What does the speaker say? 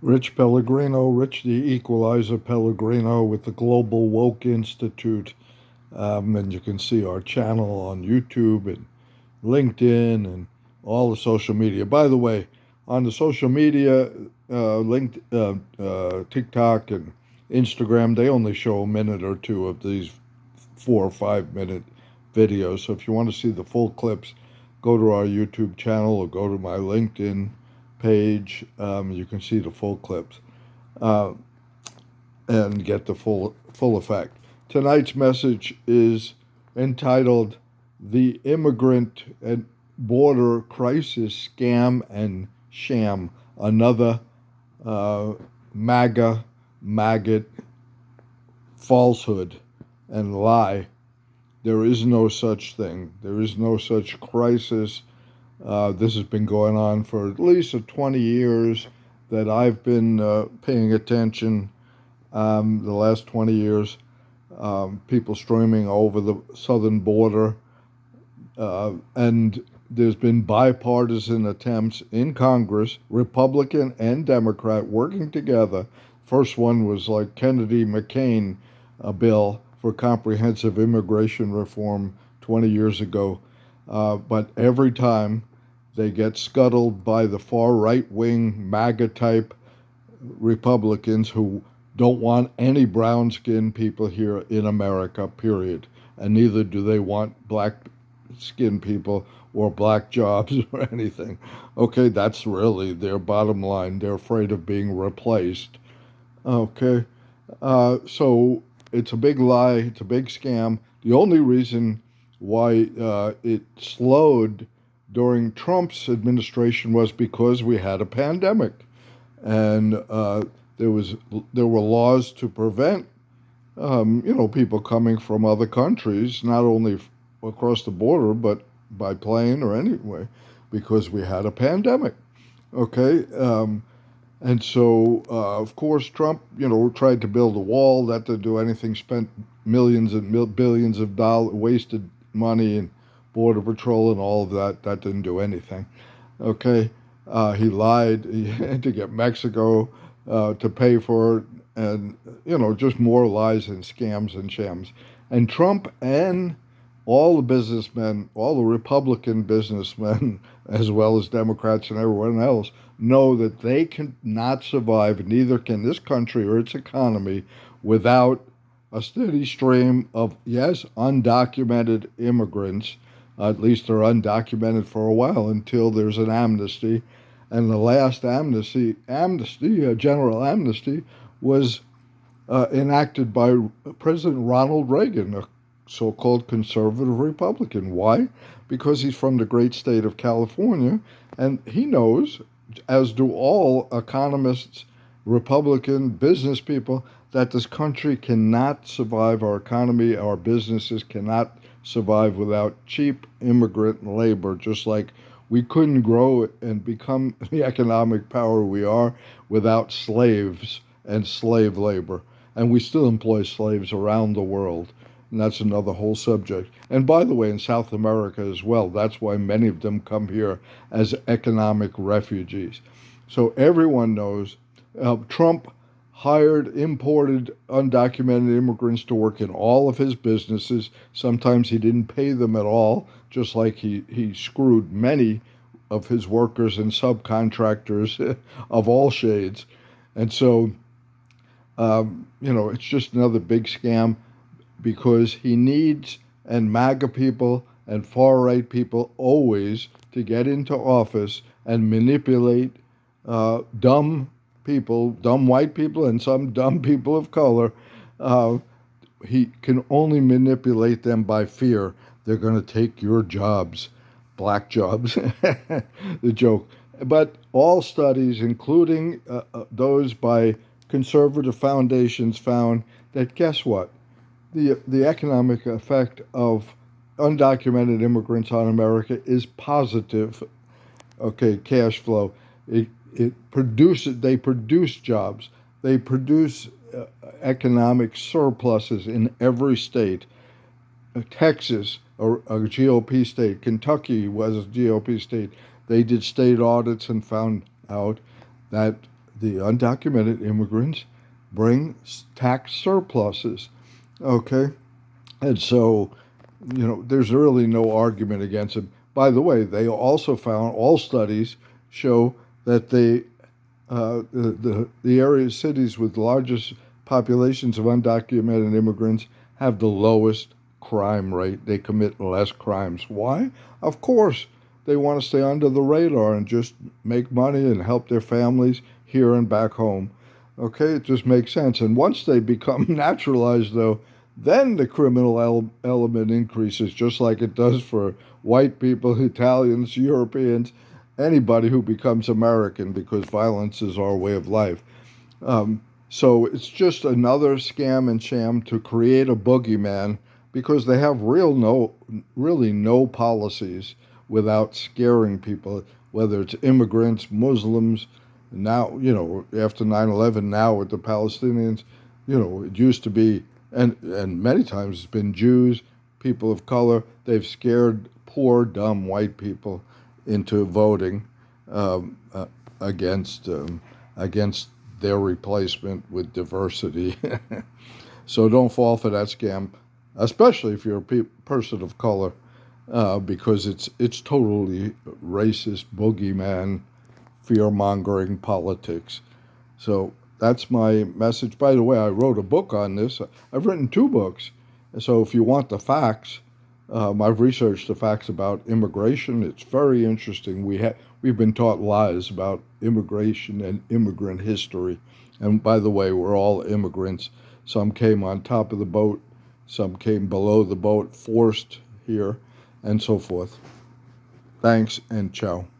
Rich Pellegrino, Rich the Equalizer Pellegrino with the Global Woke Institute. And you can see our channel on YouTube and LinkedIn and all the social media. By the way, on the social media, TikTok and Instagram, they only show a minute or two of these 4 or 5 minute videos. So if you want to see the full clips, go to our YouTube channel or go to my LinkedIn page. You can see the full clips uh, and get the full effect. Tonight's message is entitled "The Immigrant and Border Crisis Scam and Sham." Another uh, MAGA, maggot falsehood and lie. There is no such thing. There is no such crisis. This has been going on for at least 20 years that I've been paying attention. The last 20 years, people streaming over the southern border, and there's been bipartisan attempts in Congress, Republican and Democrat, working together. First one was like Kennedy McCain, a bill for comprehensive immigration reform 20 years ago. But every time they get scuttled by the far right wing MAGA type Republicans who don't want any brown skinned people here in America, period. And neither do they want black skinned people or black jobs or anything. Okay, that's really their bottom line. They're afraid of being replaced. Okay, so it's a big lie, it's a big scam. The only reason why it slowed during Trump's administration was because we had a pandemic, and there was there were laws to prevent people coming from other countries, not only across the border but by plane or anyway, because we had a pandemic. Okay, and so of course Trump, tried to build a wall. That didn't do anything. Spent millions and billions of dollars, wasted money in border patrol and all of that. That didn't do anything. Okay, he lied. He had to get Mexico to pay for it, and just more lies and scams and shams. And Trump and all the businessmen, all the Republican businessmen, as well as Democrats and everyone else, know that they cannot survive, neither can this country or its economy, without a steady stream of, yes, undocumented immigrants. At least they're undocumented for a while until there's an amnesty. And the last a general amnesty, was enacted by President Ronald Reagan, a so-called conservative Republican. Why? Because he's from the great state of California, and he knows, as do all economists, Republican business people, that this country cannot survive, our economy, our businesses cannot survive without cheap immigrant labor, just like we couldn't grow and become the economic power we are without slaves and slave labor. And we still employ slaves around the world. And that's another whole subject. And by the way, in South America as well, that's why many of them come here as economic refugees. So everyone knows Trump hired imported undocumented immigrants to work in all of his businesses. Sometimes he didn't pay them at all, just like he screwed many of his workers and subcontractors of all shades. And so, it's just another big scam, because he needs, and MAGA people and far right people always, to get into office and manipulate dumb people, dumb white people, and some dumb people of color. Uh, he can only manipulate them by fear. They're going to take your jobs, black jobs, the joke. But all studies, including those by conservative foundations, found that, guess what? The economic effect of undocumented immigrants on America is positive. Okay, cash flow. It produces. They produce jobs. They produce economic surpluses in every state. Texas, a GOP state. Kentucky was a GOP state. They did state audits and found out that the undocumented immigrants bring tax surpluses. Okay, and so there's really no argument against it. By the way, they also found all studies show that the areas, cities with largest populations of undocumented immigrants have the lowest crime rate. They commit less crimes. Why? Of course, they want to stay under the radar and just make money and help their families here and back home. Okay, it just makes sense. And once they become naturalized, though, then the criminal element increases, just like it does for white people, Italians, Europeans, anybody who becomes American, because violence is our way of life. So it's just another scam and sham to create a boogeyman because they have really no policies without scaring people, whether it's immigrants, Muslims, now, after 9/11, now with the Palestinians, it used to be, and many times it's been Jews, people of color. They've scared poor, dumb white people into voting against against their replacement with diversity. So don't fall for that scam, especially if you're a person of color, because it's totally racist, boogeyman, fear-mongering politics. So that's my message. By the way, I wrote a book on this. I've written 2 books. So if you want the facts, I've researched the facts about immigration. It's very interesting. We've been taught lies about immigration and immigrant history. And by the way, we're all immigrants. Some came on top of the boat, some came below the boat, forced here, and so forth. Thanks and ciao.